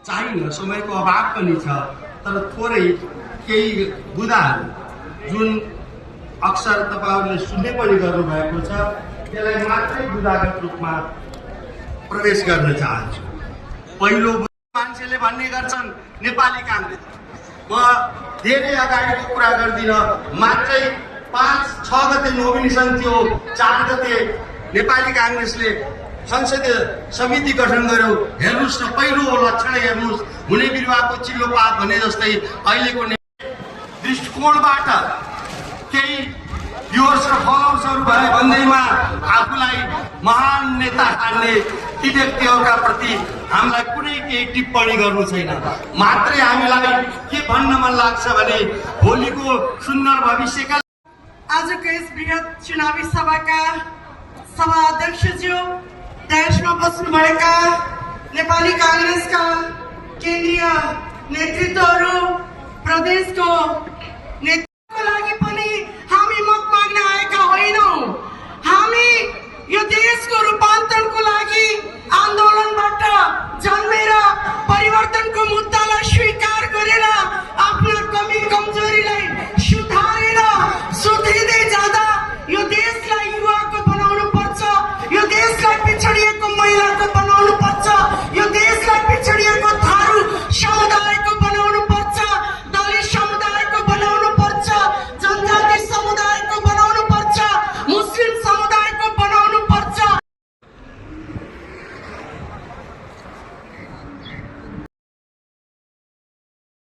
चाहिन्न, समयको अभाव पनि छ। तर थोरै केही बुदाहरू जुन अक्सर तपाईँहरूले सुन्ने पनि गर्नुभएको छ, त्यसलाई मात्रै बुदागत रूपमा प्रवेश गर्न चाहन्छु। पहिलो मान्छेले भन्ने गर्छन् नेपाली काङ्ग्रेस, म धेरै अगाडिको कुरा गर्दिनँ, मात्रै 5-6 गते नोमिनेसन थियो, 4 गते नेपाली काङ्ग्रेसले संसदीय समिति गठन गर्यो। हेर्नुहोस् न, पहिलो लक्षण हेर्नुहोस्, हुने बिरुवाको चिल्लो पात भने जस्तै अहिलेको दृष्टिकोणबाट केही भ्युअर्स र फलोवर्सहरू भए भन्दैमा आफूलाई महान नेता ठान्ने ती व्यक्तिहरूका प्रति हामीलाई कुनै केही टिप्पणी गर्नु छैन। मात्रै हामीलाई के भन्न मन लाग्छ भने भोलिको सुन्दर भविष्यका आजको यस बृहत चुनावी सभाका सभा अध्यक्षज्यू, ड्यासमा बस्नुभएका नेपाली काङ्ग्रेसका केन्द्रीय नेतृत्वहरू, प्रदेशको